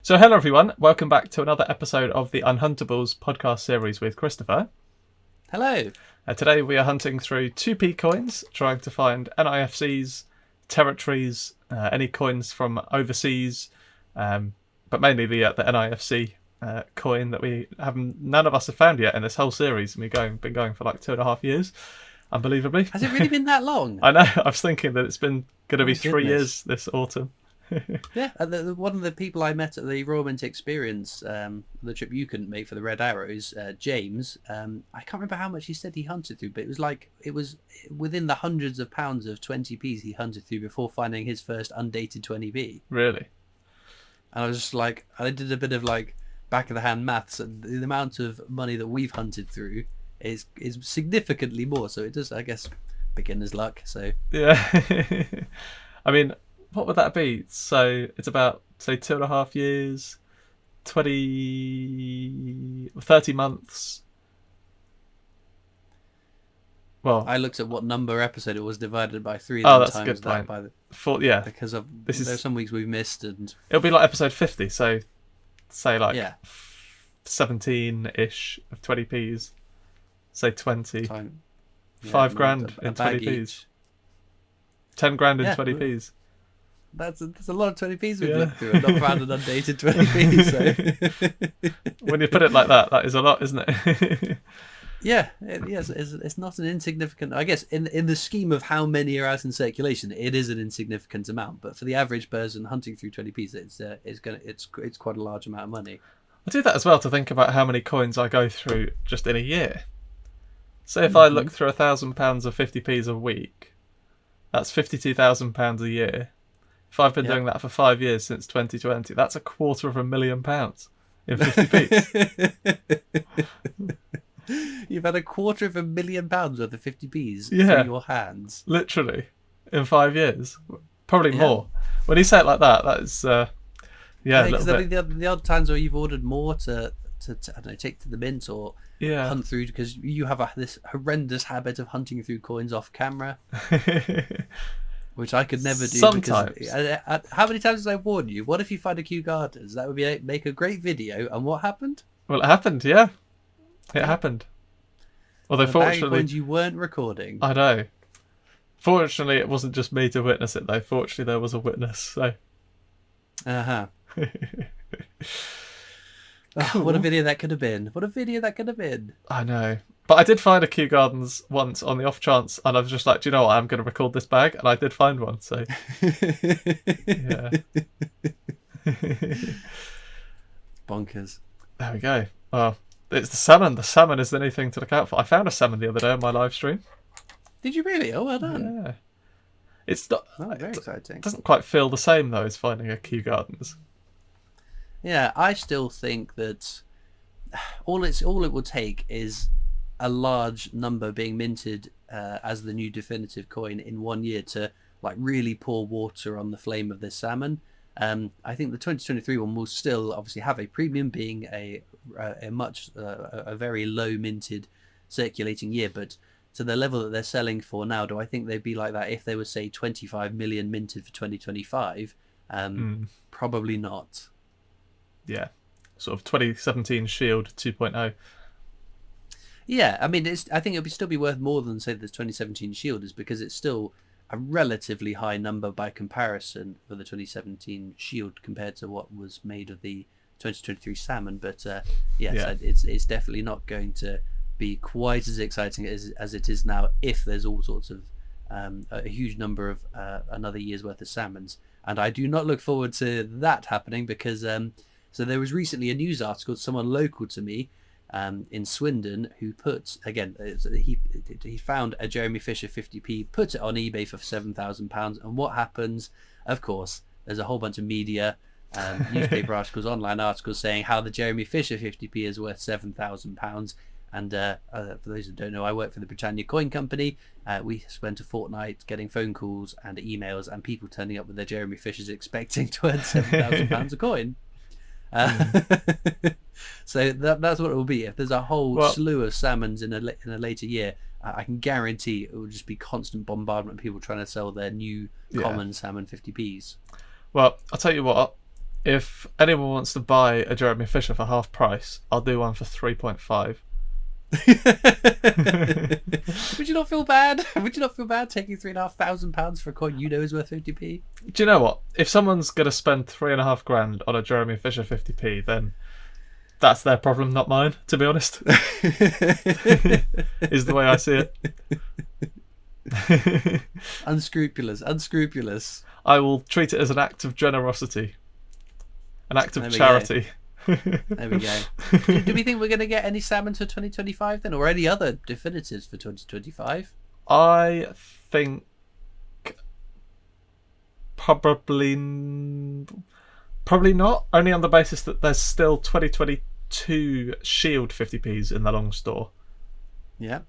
So hello everyone, welcome back to another episode of the Unhuntables podcast series with Christopher. Hello. Today we are hunting through 2p coins, trying to find NIFCs, territories, any coins from overseas, but mainly the NIFC coin that none of us have found yet in this whole series. We've been going for like 2.5 years, unbelievably. Has it really been that long? I know, I was thinking that it's been going to be 3 goodness. years this autumn. Yeah, one of the people I met at the Royal Mint Experience, the trip you couldn't make for the Red Arrows, James, I can't remember how much he said he hunted through, but it was within the hundreds of pounds of 20p's he hunted through before finding his first undated 20p. Really? And I was just like, I did a bit of like back of the hand maths, and the amount of money that we've hunted through is significantly more. So it does, I guess, beginner's luck. So yeah, I mean, what would that be? So it's about, say, 2.5 years, 30 months. Well, I looked at what number episode it was divided by 3. Oh, then that's a times good that point. by the, yeah, because of This is- there's some weeks we've missed, and it'll be like episode 50. So, say like yeah, 17-ish of 20p's. Say 20, time, yeah, 5 grand a in bag 20p's, each. 10 grand in Yeah. 20p's. That's a lot of 20p's we've Yeah. looked through. I've not found an undated 20p. So When you put it like that, that is a lot, isn't it? yeah, yes, it's not an insignificant. I guess in the scheme of how many are out in circulation, it is an insignificant amount. But for the average person hunting through 20p's, it's quite a large amount of money. I do that as well to think about how many coins I go through just in a year. Say if I look through £1,000 of 50p's a week, that's £52,000 a year. If I've been doing that for 5 years since 2020, that's £250,000 in 50p's. You've had £250,000 worth of 50p's Yeah. through your hands. Literally, in 5 years. Probably Yeah. more. When you say it like that, that is, a Because little bit. the odd times where you've ordered more to I don't know, take to the mint or Yeah. hunt through, because you have this horrendous habit of hunting through coins off camera, which I could never do. Sometimes. Because, how many times did I warn you? What if you find a Kew Gardens? That would make a great video. And what happened? Well, it happened, yeah. It happened. Although, A bag of fortunately, coins you weren't recording. I know. Fortunately, it wasn't just me to witness it, though. Fortunately, there was a witness, so. Uh-huh. Cool. What a video that could have been. What a video that could have been. I know. But I did find a Kew Gardens once on the off chance, and I was just like, do you know what? I'm going to record this bag, and I did find one, so. Yeah. Bonkers. There we go. Well, it's the salmon. The salmon is the new thing to look out for. I found a salmon the other day on my live stream. Did you really? Oh, well done. Yeah. It's not. Oh, very exciting. It doesn't quite feel the same though as finding a Kew Gardens. Yeah, I still think that all it will take is a large number being minted as the new definitive coin in 1 year to like really pour water on the flame of this salmon. I think the 2023 one will still obviously have a premium, being a very low minted circulating year, but to the level that they're selling for now, do I think they'd be like that if they were, say, 25 million minted for 2025? Probably not. Yeah, sort of 2017 Shield 2.0. Yeah, I mean, I think it would still be worth more than, say, the 2017 Shield is, because it's still a relatively high number by comparison for the 2017 Shield compared to what was made of the 2023 Salmon. But it's definitely not going to be quite as exciting as it is now if there's all sorts of a huge number of another year's worth of salmons. And I do not look forward to that happening, because so there was recently a news article, someone local to me in Swindon, who put, again, he found a Jeremy Fisher 50p, put it on eBay for £7,000, and what happens? Of course, there's a whole bunch of media, newspaper articles, online articles saying how the Jeremy Fisher 50p is worth £7,000. And for those who don't know, I work for the Britannia Coin Company. We spent a fortnight getting phone calls and emails and people turning up with their Jeremy Fishers expecting to earn £7,000 a coin. So that's what it will be. If there's a whole slew of salmons in a later year, I can guarantee it will just be constant bombardment of people trying to sell their new common salmon 50p's. Well, I'll tell you what, if anyone wants to buy a Jeremy Fisher for half price, I'll do one for 3.5. Would you not feel bad? Would you not feel bad taking £3,500 for a coin you know is worth 50p? Do you know what? If someone's going to spend 3.5 grand on a Jeremy Fisher 50p, then that's their problem, not mine, to be honest. Is the way I see it. Unscrupulous. I will treat it as an act of generosity, an act of charity. There we go. Do we think we're going to get any salmon for 2025 then, or any other definitives for 2025? I think probably not, only on the basis that there's still 2022 Shield 50p's in the long store. Yeah.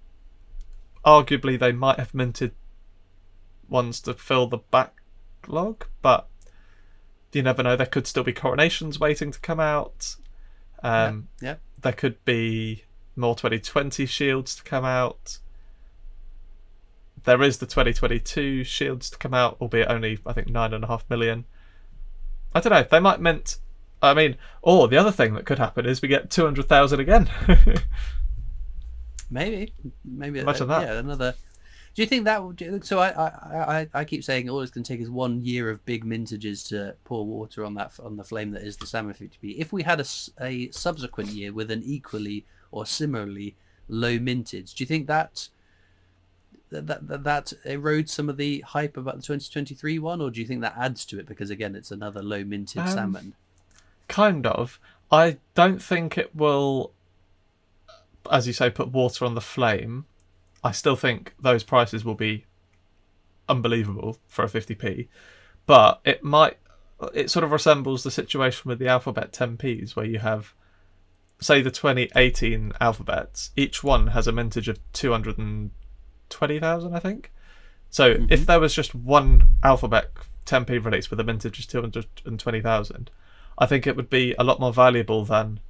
Arguably, they might have minted ones to fill the backlog, but you never know. There could still be coronations waiting to come out. Yeah. There could be more 2020 shields to come out. There is the 2022 shields to come out, albeit only, I think, 9.5 million. I don't know. They might mint. I mean, or the other thing that could happen is we get 200,000 again. Maybe. Imagine that. Yeah, another. Do you think that would? So I keep saying all it's going to take is 1 year of big mintages to pour water on the flame that is the salmon 50p. If we had a subsequent year with an equally or similarly low mintage, do you think that erodes some of the hype about the 2023 one, or do you think that adds to it because again it's another low mintage salmon? Kind of. I don't think it will, as you say, put water on the flame. I still think those prices will be unbelievable for a 50p, but it sort of resembles the situation with the alphabet 10p's, where you have, say, the 2018 alphabets. Each one has a mintage of 220,000, I think. So if there was just one alphabet 10p release with a mintage of 220,000, I think it would be a lot more valuable than,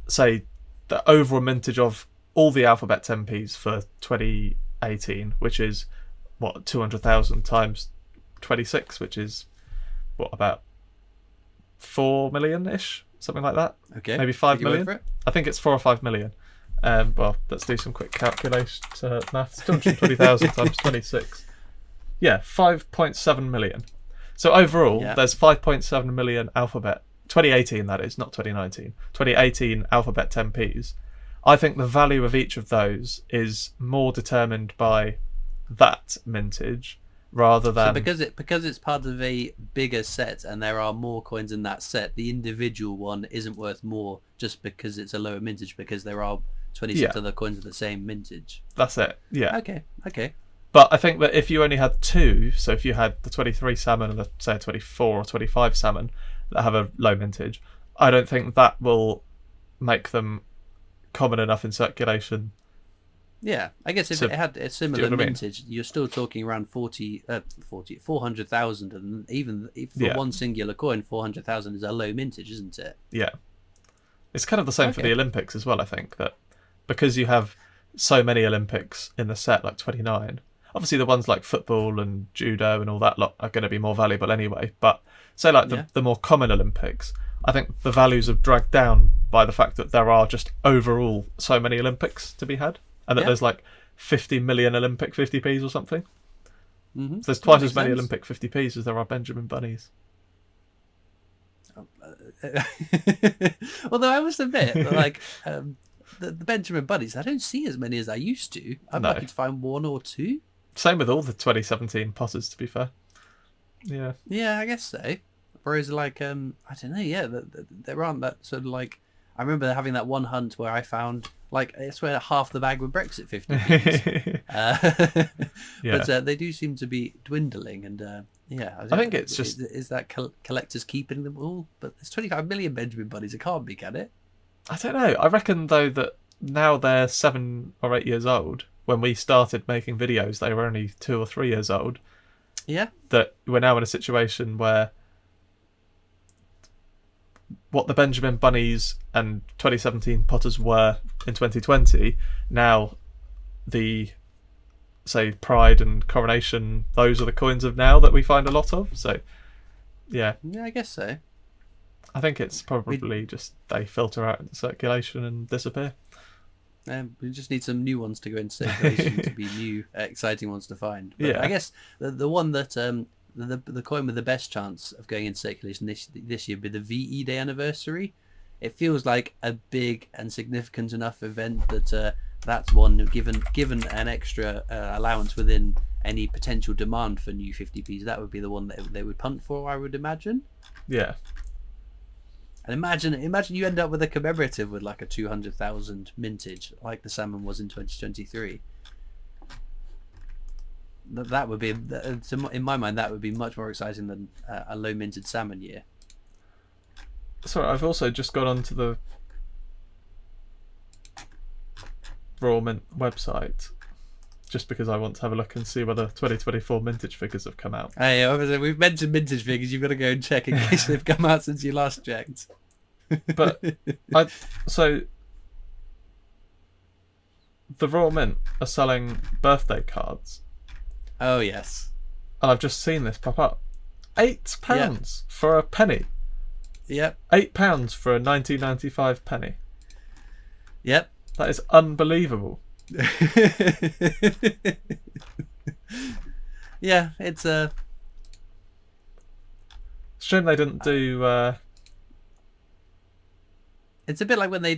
say, the overall mintage of all the alphabet 10p's for 2018, which is what, 200,000 times 26, which is what, about 4 million-ish, something like that. Okay, maybe 5 million. I think it's 4 or 5 million. Well, let's do some quick calculation maths. 220,000 times 26. Yeah, 5.7 million. So overall, there's 5.7 million alphabet, 2018 that is, not 2019, 2018 alphabet 10p's. I think the value of each of those is more determined by that mintage rather than... So because it's part of a bigger set and there are more coins in that set, the individual one isn't worth more just because it's a lower mintage, because there are 26 other coins of the same mintage. That's it, yeah. Okay. But I think that if you only had two, so if you had the 23 salmon and the, say, 24 or 25 salmon that have a low mintage, I don't think that will make them common enough in circulation. Yeah, I guess if it had a similar mintage, you're still talking around 400,000, and even for one singular coin, 400,000 is a low mintage, isn't it? Yeah. It's kind of the same for the Olympics as well, I think, that because you have so many Olympics in the set, like 29, obviously the ones like football and judo and all that lot are going to be more valuable anyway, but say like the more common Olympics, I think the values are dragged down by the fact that there are just overall so many Olympics to be had, and that there's like 50 million Olympic 50p's or something. So there's twice as many Olympic 50p's as there are Benjamin Bunnies. Although I must admit, like the Benjamin Bunnies, I don't see as many as I used to. I'm lucky to find one or two. Same with all the 2017 Potters, to be fair. Yeah. Yeah, I guess so. Whereas, like, I don't know, there aren't that sort of, like... I remember having that one hunt where I found, like, I swear half the bag were Brexit 50p's. But they do seem to be dwindling, and, I think it's just... Is that collectors keeping them all? But there's 25 million Benjamin Bunnies, it can't be, can it? I don't know. I reckon, though, that now they're 7 or 8 years old. When we started making videos, they were only 2 or 3 years old. Yeah. That we're now in a situation where what the Benjamin Bunnies and 2017 Potters were in 2020, now the, say, Pride and Coronation, those are the coins of now that we find a lot of. So, yeah. Yeah, I guess so. I think it's probably just they filter out into circulation and disappear. We just need some new ones to go into circulation to be new, exciting ones to find. But Yeah. I guess the one that the coin with the best chance of going into circulation this year would be the VE Day anniversary. It feels like a big and significant enough event that that's one given an extra allowance within any potential demand for new 50p's. That would be the one that they would punt for, I would imagine. Yeah. And imagine you end up with a commemorative with like a 200,000 mintage, like the salmon was in 2023. That would be, in my mind, that would be much more exciting than a low minted salmon year. Sorry, I've also just gone onto the Royal Mint website just because I want to have a look and see whether 2024 mintage figures have come out. Hey, obviously we've mentioned mintage figures. You've got to go and check in case they've come out since you last checked. But so the Royal Mint are selling birthday cards, Oh yes. and I've just seen this pop up. £8 for a penny. Yep. £8 for a 1995 penny. Yep. That is unbelievable. Yeah, it's a. Shame they didn't do. It's a bit like when they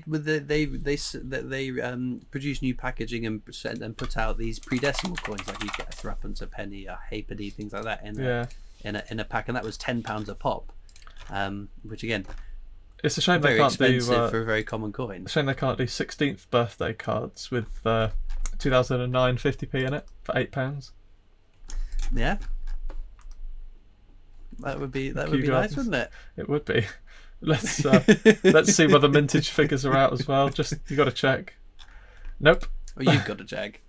produce new packaging and put out these pre-decimal coins, like you get a threepence a penny, a halfpenny, things like that in a pack, and that was £10 a pop. Which again, It's a shame very they can't do. expensive for a very common coin. It's a shame they can't do 16th birthday cards with 2009 50p in it for £8. Yeah, that would be nice, wouldn't it? It would be. Let's see whether mintage figures are out as well. Just you got to check. Nope. Well, you've got a jag.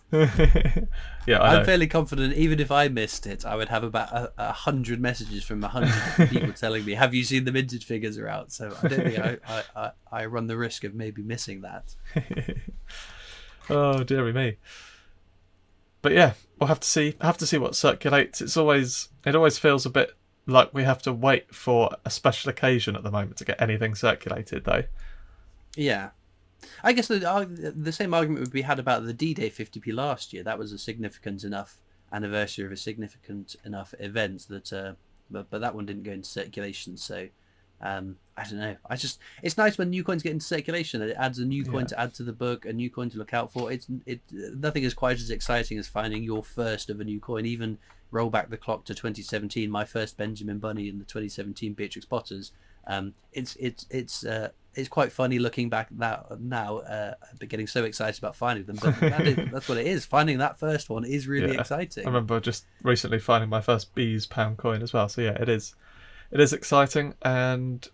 Yeah, I'm fairly confident. Even if I missed it, I would have about 100 messages from 100 people telling me, "Have you seen the mintage figures are out?" So I don't think I run the risk of maybe missing that. Oh dearie me. But yeah, we'll have to see what circulates. It always feels a bit like we have to wait for a special occasion at the moment to get anything circulated, though. Yeah, I guess the same argument would be had about the D-Day 50p last year. That was a significant enough anniversary of a significant enough event that, but that one didn't go into circulation. So I don't know. It's nice when new coins get into circulation. It adds a new coin to add to the book, a new coin to look out for. Nothing is quite as exciting as finding your first of a new coin. Even roll back the clock to 2017, my first Benjamin Bunny in the 2017 Beatrix Potters. It's quite funny looking back now, but getting so excited about finding them. But that's what it is. Finding that first one is really exciting. I remember just recently finding my first Bees pound coin as well. So yeah, it is exciting, and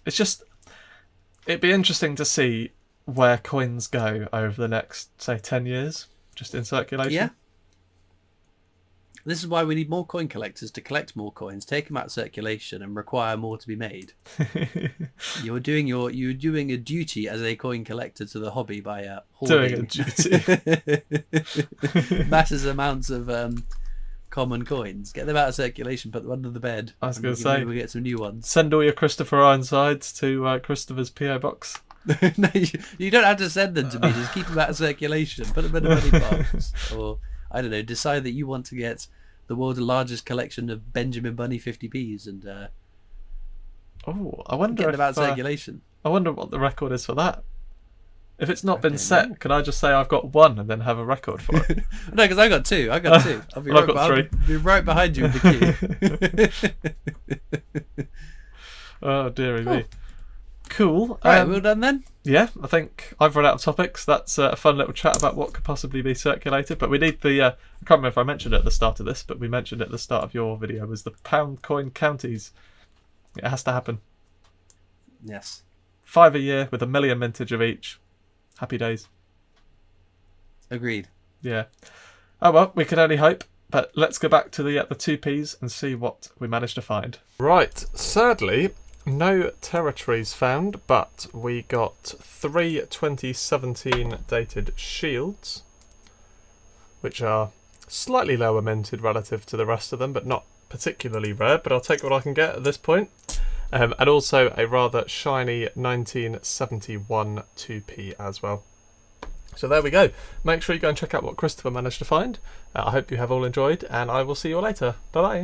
it'd be interesting to see where coins go over the next, say, 10 years, just in circulation. Yeah. This is why we need more coin collectors to collect more coins, take them out of circulation, and require more to be made. You're doing a duty as a coin collector to the hobby by hoarding massive amounts of common coins. Get them out of circulation, put them under the bed. I was going to say, we'll get some new ones. Send all your Christopher Ironsides to Christopher's PO box. No, you don't have to send them to me. Just keep them out of circulation. Put them in a money box, or I don't know. Decide that you want to get the world's largest collection of Benjamin Bunny 50p's and I wonder get them out of circulation. I wonder what the record is for that. If it's not been set, can I just say I've got one and then have a record for it? No, because I got two. I've got 3. I'll be right behind you in the queue. Oh dearie me. Cool. Right, well done then. Yeah, I think I've run out of topics. That's a fun little chat about what could possibly be circulated. But we need the, I can't remember if I mentioned it at the start of this, but we mentioned it at the start of your video, was the pound coin counties. It has to happen. Yes. 5 a year with 1 million mintage of each. Happy days. Agreed. Yeah. Oh well, we can only hope. But let's go back to the 2Ps and see what we managed to find. Right, sadly, no territories found, but we got 3 2017 dated shields, which are slightly lower minted relative to the rest of them, but not particularly rare, but I'll take what I can get at this point. And also a rather shiny 1971 2p as well. So there we go. Make sure you go and check out what Christopher managed to find. I hope you have all enjoyed, and I will see you all later. Bye bye.